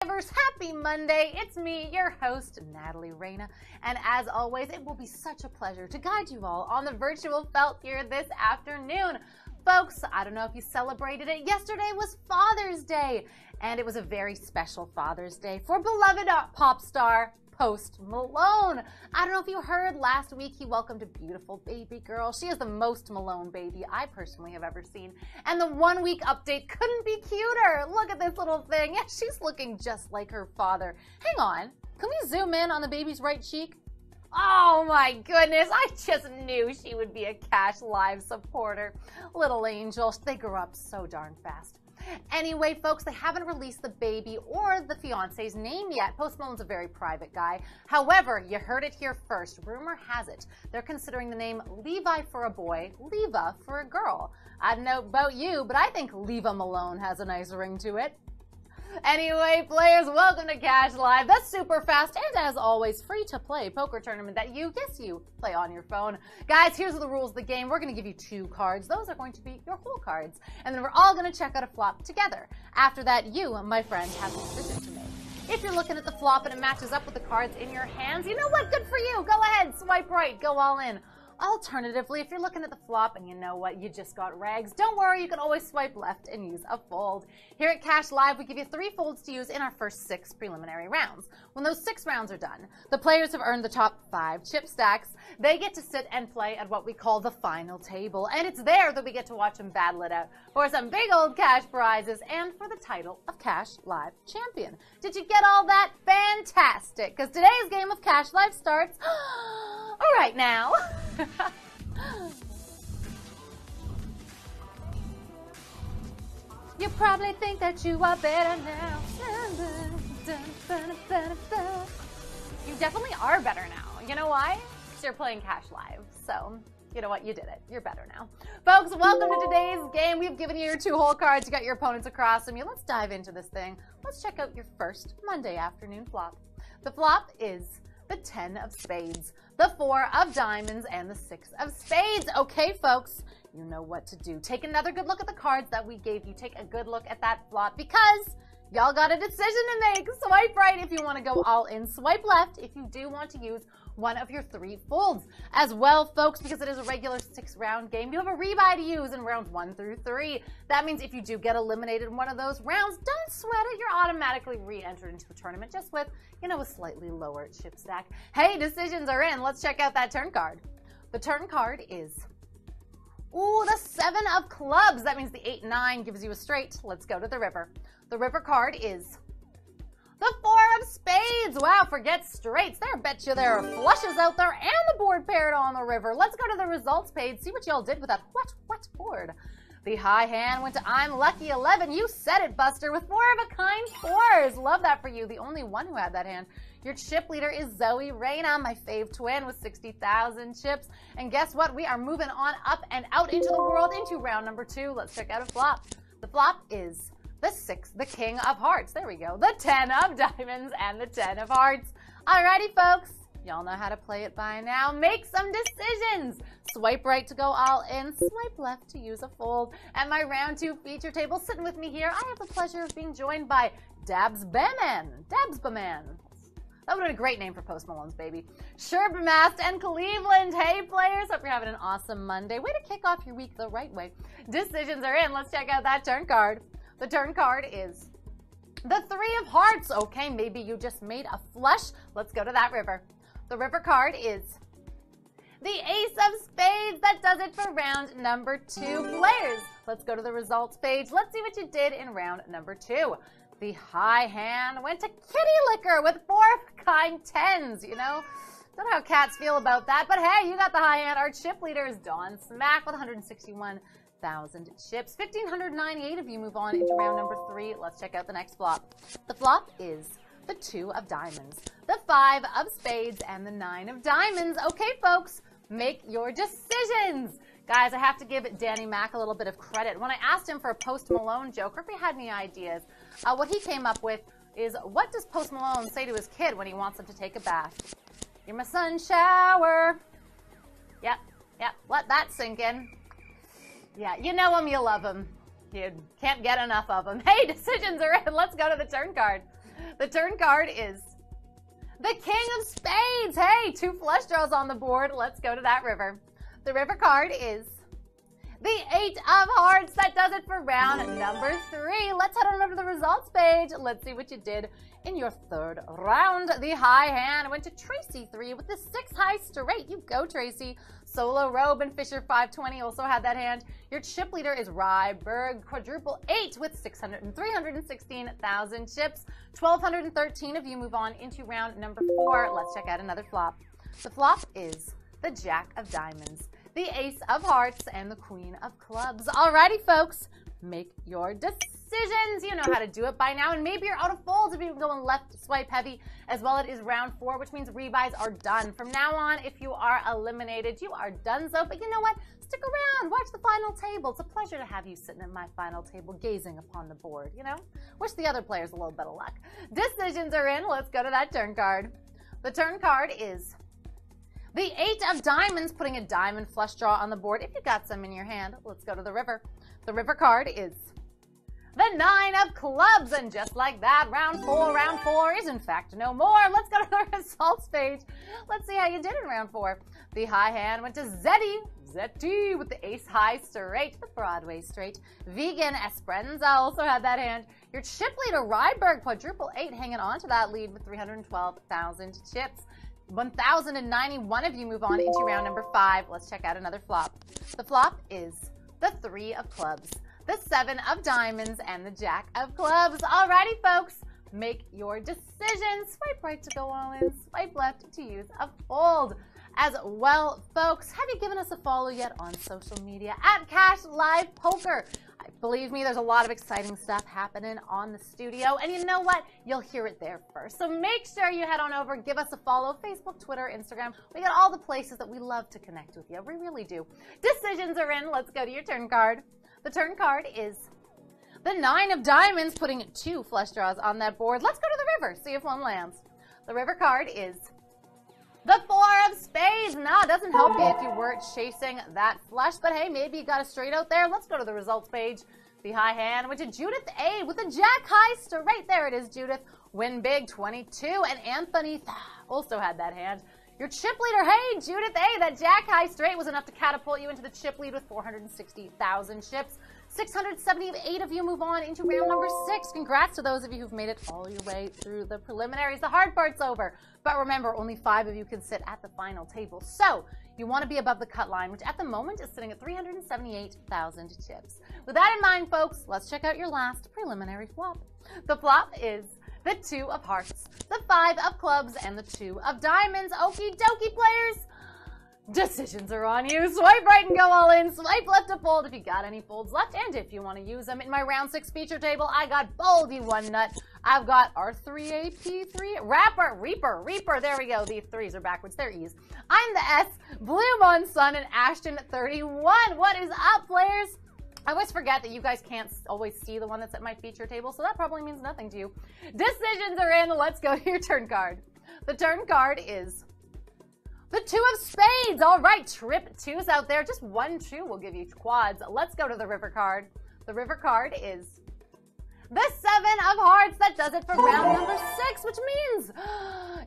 Happy Monday. It's me, your host, Natalie Reina. And as always, it will be such a pleasure to guide you all on the virtual felt here this afternoon. Folks, I don't know if you celebrated it. Yesterday was Father's Day, and it was a very special Father's Day for beloved pop star Post Malone. I don't know if you heard last week he welcomed a beautiful baby girl. She is the most Malone baby I personally have ever seen. And the 1 week update couldn't be cuter. Look at this little thing. Yeah, she's looking just like her father. Hang on. Can we zoom in on the baby's right cheek? Oh my goodness, I just knew she would be a Cash Live supporter. Little angel, they grow up so darn fast. Anyway, folks, they haven't released the baby or the fiance's name yet. Post Malone's a very private guy. However, you heard it here first. Rumor has it they're considering the name Levi for a boy, Leva for a girl. I don't know about you, but I think Leva Malone has a nice ring to it. Anyway, players, welcome to Cash Live, the super fast and, as always, free-to-play poker tournament that you play on your phone. Guys, here's the rules of the game. We're going to give you 2 cards. Those are going to be your whole cards. And then we're all going to check out a flop together. After that, you, my friend, have a decision to make. If you're looking at the flop and it matches up with the cards in your hands, you know what? Good for you. Go ahead, swipe right, go all in. Alternatively, if you're looking at the flop and you know what, you just got rags, don't worry, you can always swipe left and use a fold. Here at Cash Live, we give you 3 folds to use in our first 6 preliminary rounds. When those 6 rounds are done, the players have earned the top 5 chip stacks. They get to sit and play at what we call the final table, and it's there that we get to watch them battle it out for some big old cash prizes and for the title of Cash Live Champion. Did you get all that? Fantastic, because today's game of Cash Live starts right now. You probably think that you are better now. You definitely are better now. You know why? Because you're playing Cash Live. So, you know what? You did it. You're better now. Folks, welcome to today's game. We've given you your 2 whole cards. You got your opponents across from you. Let's dive into this thing. Let's check out your first Monday afternoon flop. The flop is the 10 of spades, the 4 of diamonds, and the 6 of spades. Okay, folks, you know what to do. Take another good look at the cards that we gave you. Take a good look at that flop because y'all got a decision to make. Swipe right if you want to go all in. Swipe left if you do want to use one of your 3 folds. As well, folks, because it is a regular 6-round game, you have a rebuy to use in rounds 1 through 3. That means if you do get eliminated in one of those rounds, don't sweat it. You're automatically re-entered into the tournament just with, you know, a slightly lower chip stack. Hey, decisions are in. Let's check out that turn card. The turn card is, the 7 of clubs. That means the 8-9 gives you a straight. Let's go to the river. The river card is the 4 of spades. Wow, forget straights. There, bet you there are flushes out there and the board paired on the river. Let's go to the results page. See what y'all did with that wet board. The high hand went to I'm Lucky 11. You said it, Buster, with 4 of a kind 4s. Love that for you. The only one who had that hand. Your chip leader is Zoe Reina, my fave twin with 60,000 chips. And guess what? We are moving on up and out into the world into round number 2. Let's check out a flop. The flop is the 6, the king of hearts. There we go. The 10 of diamonds and the 10 of hearts. Alrighty, folks. Y'all know how to play it by now. Make some decisions. Swipe right to go all in. Swipe left to use a fold. At my round 2 feature table, sitting with me here, I have the pleasure of being joined by Dabs Baman. Dabs Baman. That would have been a great name for Post Malone's baby. Sherbamast and Cleveland. Hey, players. Hope you're having an awesome Monday. Way to kick off your week the right way. Decisions are in. Let's check out that turn card. The turn card is the 3 of hearts. Okay, maybe you just made a flush. Let's go to that river. The river card is the ace of spades. That does it for round number 2. Players, let's go to the results page. Let's see what you did in round number 2. The high hand went to Kitty Liquor with 4 of kind 10s, you know. Don't know how cats feel about that, but hey, you got the high hand. Our chip leader is Dawn Smack with 161,000 chips. 1,598 of you move on into round number 3. Let's check out the next flop. The flop is the 2 of diamonds, the 5 of spades, and the 9 of diamonds. Okay, folks, make your decisions. Guys, I have to give Danny Mac a little bit of credit. When I asked him for a Post Malone joke, or if he had any ideas, what he came up with is, what does Post Malone say to his kid when he wants him to take a bath? You're my sun shower. Yep, let that sink in. Yeah, you know him, you love him. You can't get enough of him. Hey, decisions are in. Let's go to the turn card. The turn card is the King of Spades. Hey, 2 flush draws on the board. Let's go to that river. The river card is the 8 of Hearts. That does it for round number 3. Let's head on over to the results page. Let's see what you did in your 3rd round. The high hand went to Tracy 3 with the 6 high straight. You go, Tracy. Solo Robe and Fisher 520 also had that hand. Your chip leader is Ryberg quadruple 8 with 316,000 chips. 1,213 of you move on into round number 4. Let's check out another flop. The flop is the Jack of Diamonds, the Ace of Hearts, and the Queen of Clubs. Alrighty, folks, make your decisions. You know how to do it by now, and maybe you're out of folds if you're going left swipe heavy as well. It is round 4, which means rebuys are done. From now on, if you are eliminated, you are donezo. But you know what? Stick around, watch the final table. It's a pleasure to have you sitting at my final table gazing upon the board, you know? Wish the other players a little bit of luck. Decisions are in. Let's go to that turn card. The turn card is the 8 of Diamonds, putting a diamond flush draw on the board. If you got some in your hand, let's go to the river. The river card is the 9 of Clubs, and just like that, round 4 is in fact no more. Let's go to the results page. Let's see how you did in round 4. The high hand went to Zeddy with the Ace high straight, the Broadway straight. Vegan Esperanza also had that hand. Your chip leader, Ryberg quadruple 8, hanging on to that lead with 312,000 chips. 1,091 of you move on into round number 5. Let's check out another flop. The flop is the 3 of Clubs, the 7 of Diamonds, and the Jack of Clubs. Alrighty, folks, make your decision. Swipe right to go all in, swipe left to use a fold. As well, folks, have you given us a follow yet on social media at Cash Live Poker? Believe me, there's a lot of exciting stuff happening on the studio, and you know what? You'll hear it there first. So make sure you head on over, give us a follow, Facebook, Twitter, Instagram. We got all the places that we love to connect with you. We really do. Decisions are in. Let's go to your turn card. The turn card is the 9 of Diamonds, putting 2 flush draws on that board. Let's go to the river, see if one lands. The river card is the 4 of Spades. Nah, it doesn't help you if you weren't chasing that flush, but hey, maybe you got a straight out there. Let's go to the results page. The high hand went to Judith A with the Jack high straight. There it is, Judith. Win big, 22, and Anthony also had that hand. Your chip leader, hey, Judith A, that Jack high straight was enough to catapult you into the chip lead with 460,000 chips. 678 of you move on into round number 6. Congrats to those of you who've made it all your way through the preliminaries. The hard part's over. But remember, only 5 of you can sit at the final table. So you want to be above the cut line, which at the moment is sitting at 378,000 chips. With that in mind, folks, let's check out your last preliminary flop. The flop is the 2 of Hearts, the 5 of Clubs, and the 2 of Diamonds. Okie dokie, players. Decisions are on you. Swipe right and go all in. Swipe left to fold if you got any folds left, and if you want to use them. In my round 6 feature table, I got Boldy 1 nut. I've got R3AP3, Rapper, Reaper. There we go. The 3s are backwards. They're E's. I'm the S, Bloom on Sun, and Ashton 31. What is up, players? I always forget that you guys can't always see the one that's at my feature table, so that probably means nothing to you. Decisions are in. Let's go to your turn card. The turn card is the 2 of Spades. All right, trip 2s out there. Just 1 2 will give you quads. Let's go to the river card. The river card is the 7 of Hearts. That does it for round number 6, which means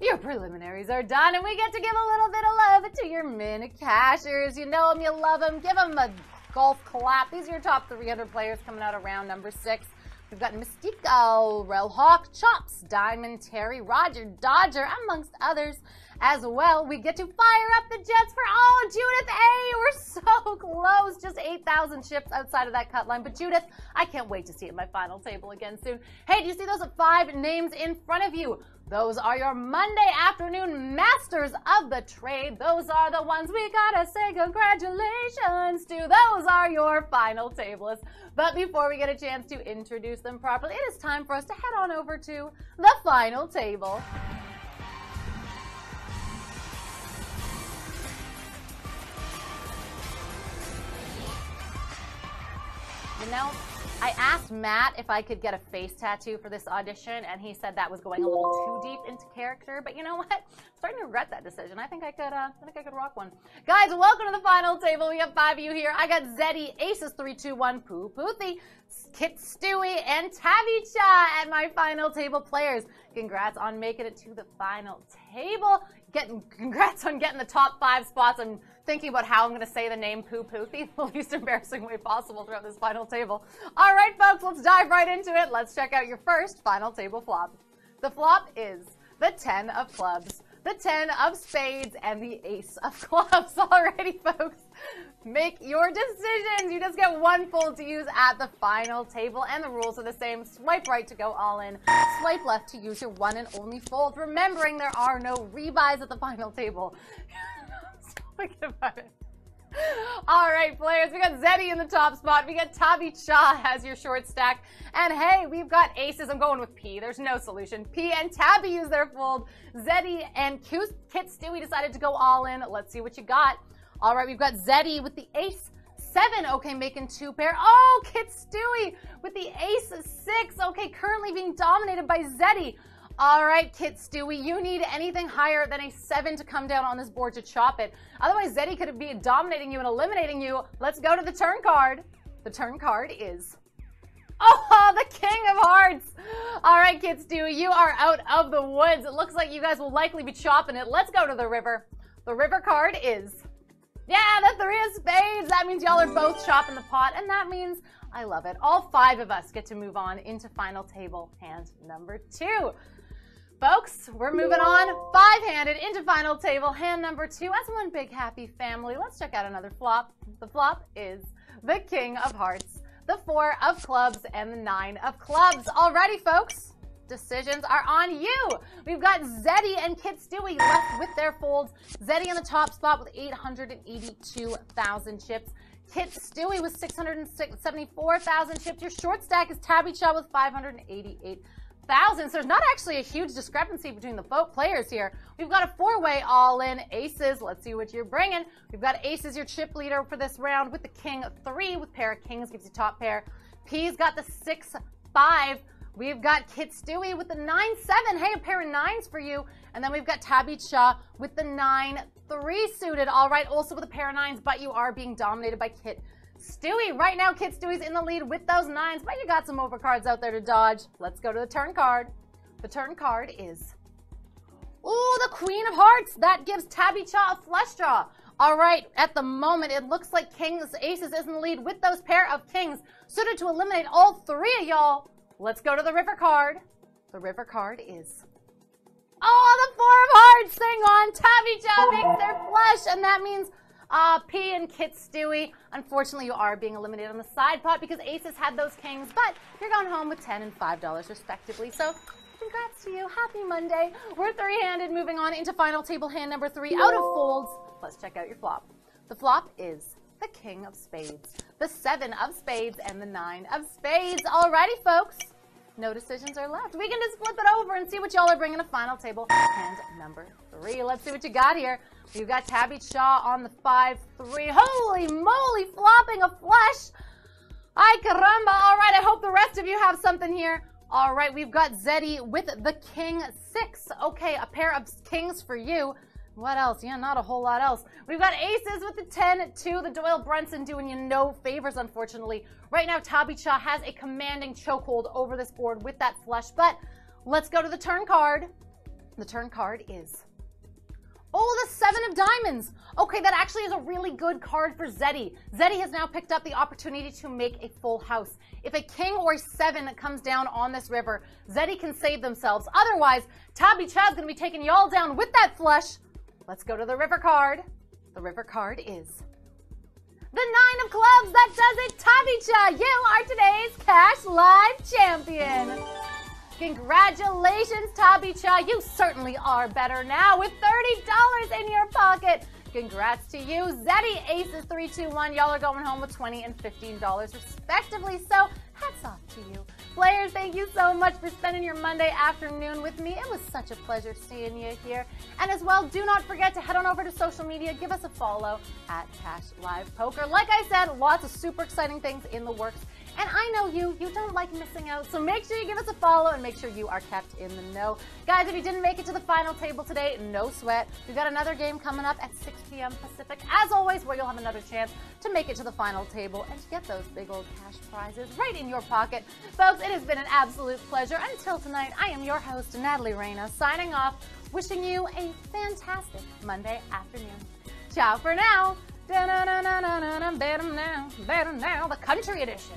your preliminaries are done, and we get to give a little bit of love to your minute cashers. You know them, you love them. Give them a golf clap. These are your top 300 players coming out of round number 6. We've got Mystico, Rel Hawk, Chops, Diamond, Terry, Roger, Dodger, amongst others as well. We get to fire up the Jets for, oh, Judith A. We're so close. Just 8,000 chips outside of that cut line. But Judith, I can't wait to see you at my final table again soon. Hey, do you see those 5 names in front of you? Those are your Monday afternoon masters of the trade. Those are the ones we gotta say congratulations to. Those are your final tablists. But before we get a chance to introduce them properly, it is time for us to head on over to the final table. You know, I asked Matt if I could get a face tattoo for this audition, and he said that was going a little too deep into character. But you know what? I'm starting to regret that decision. I think I could rock one. Guys, welcome to the final table. We have 5 of you here. I got Zeddy, Aces 321, Poo Poothie, Kit Stewie and Tabby Cha at my final table players. Congrats on making it to the final table. Congrats on getting the top 5 spots. I'm thinking about how I'm going to say the name Poo Poo the least embarrassing way possible throughout this final table. All right, folks, let's dive right into it. Let's check out your first final table flop. The flop is the 10 of clubs, the 10 of spades, and the ace of clubs. Alrighty, folks, make your decisions. You just get 1 fold to use at the final table, and the rules are the same. Swipe right to go all in, swipe left to use your 1 and only fold. Remembering there are no rebuys at the final table. Forget about it. All right, players, we got Zeddy in the top spot. We got Tabby Cha as your short stack. And hey, we've got aces. I'm going with P. There's no solution. P and Tabby use their fold. Zeddy and Kit Stewie decided to go all in. Let's see what you got. All right, we've got Zeddy with the ace 7. Okay, making 2 pair. Oh, Kit Stewie with the ace 6. Okay, currently being dominated by Zeddy. All right, Kit Stewie, you need anything higher than a 7 to come down on this board to chop it. Otherwise, Zeddy could be dominating you and eliminating you. Let's go to the turn card. The turn card is, oh, the King of Hearts. All right, Kit Stewie, you are out of the woods. It looks like you guys will likely be chopping it. Let's go to the river. The river card is, yeah, the 3 of spades. That means y'all are both chopping the pot, and that means, I love it, all 5 of us get to move on into final table hand number 2. Folks, we're moving on 5-handed into final table hand number 2 as one big happy family. Let's check out another flop. The flop is the King of Hearts, the 4 of clubs, and the 9 of clubs. Alrighty, folks, decisions are on you. We've got Zeddy and Kit Stewie left with their folds. Zeddy in the top spot with 882,000 chips. Kit Stewie with 674,000 chips. Your short stack is Tabby Cha with 588,000. So there's not actually a huge discrepancy between the players here. We've got a 4-way all-in aces. Let's see what you're bringing. We've got aces, your chip leader for this round with the King 3 with pair of kings gives you top pair. P's got the 6-5. We've got Kit Stewie with the 9-7. Hey, a pair of 9s for you. And then we've got Tabby Cha with the 9-3 suited. All right, also with a pair of 9s, but you are being dominated by Kit Stewie. Right now, Kit Stewie's in the lead with those 9s, but you got some overcards out there to dodge. Let's go to the turn card. The turn card is, ooh, the Queen of Hearts. That gives Tabby Cha a flush draw. All right, at the moment, it looks like Kings, Aces is in the lead with those pair of kings, suited to eliminate all 3 of y'all. Let's go to the river card. The river card is, oh, the 4 of Hearts. Hang on, Tabby Cha makes their flush, and that means P and Kit Stewie, unfortunately, you are being eliminated on the side pot because Aces had those kings, but you're going home with $10 and $5 respectively. So congrats to you. Happy Monday. We're 3-handed, moving on into final table hand number 3 out of folds. Let's check out your flop. The flop is the King of Spades, the 7 of spades, and the 9 of spades. Alrighty, folks. No decisions are left. We can just flip it over and see what y'all are bringing to final table hand number 3. Let's see what you got here. You've got Tabby Cha on the 5-3. Holy moly, flopping a flush. Ay caramba. All right, I hope the rest of you have something here. All right, we've got Zeddy with the King 6. Okay, a pair of kings for you. What else? Yeah, not a whole lot else. We've got aces with the 10-2. The Doyle Brunson doing you no favors, unfortunately. Right now, Tabby Cha has a commanding chokehold over this board with that flush. But let's go to the turn card. The turn card is, oh, the 7 of diamonds. Okay, that actually is a really good card for Zeddy. Zeddy has now picked up the opportunity to make a full house. If a king or a 7 comes down on this river, Zeddy can save themselves. Otherwise, Tabby Cha's going to be taking y'all down with that flush. Let's go to the river card. The river card is the 9 of clubs. That does it. Tabby Cha, you are today's Cash Live champion. Congratulations, Tabby Cha. You certainly are better now with $30 in your pocket. Congrats to you. Zeddy, aces 3, 2, 1. Y'all are going home with $20 and $15 respectively. So hats off to you. Players, thank you so much for spending your Monday afternoon with me. It was such a pleasure seeing you here. And as well, do not forget to head on over to social media. Give us a follow at Cash Live Poker. Like I said, lots of super exciting things in the works. And I know you don't like missing out, so make sure you give us a follow and make sure you are kept in the know. Guys, if you didn't make it to the final table today, no sweat. We've got another game coming up at 6 p.m. Pacific, as always, where you'll have another chance to make it to the final table and to get those big old cash prizes right in your pocket. Folks, it has been an absolute pleasure. Until tonight, I am your host, Natalie Reina, signing off, wishing you a fantastic Monday afternoon. Ciao for now. Better now, the country edition.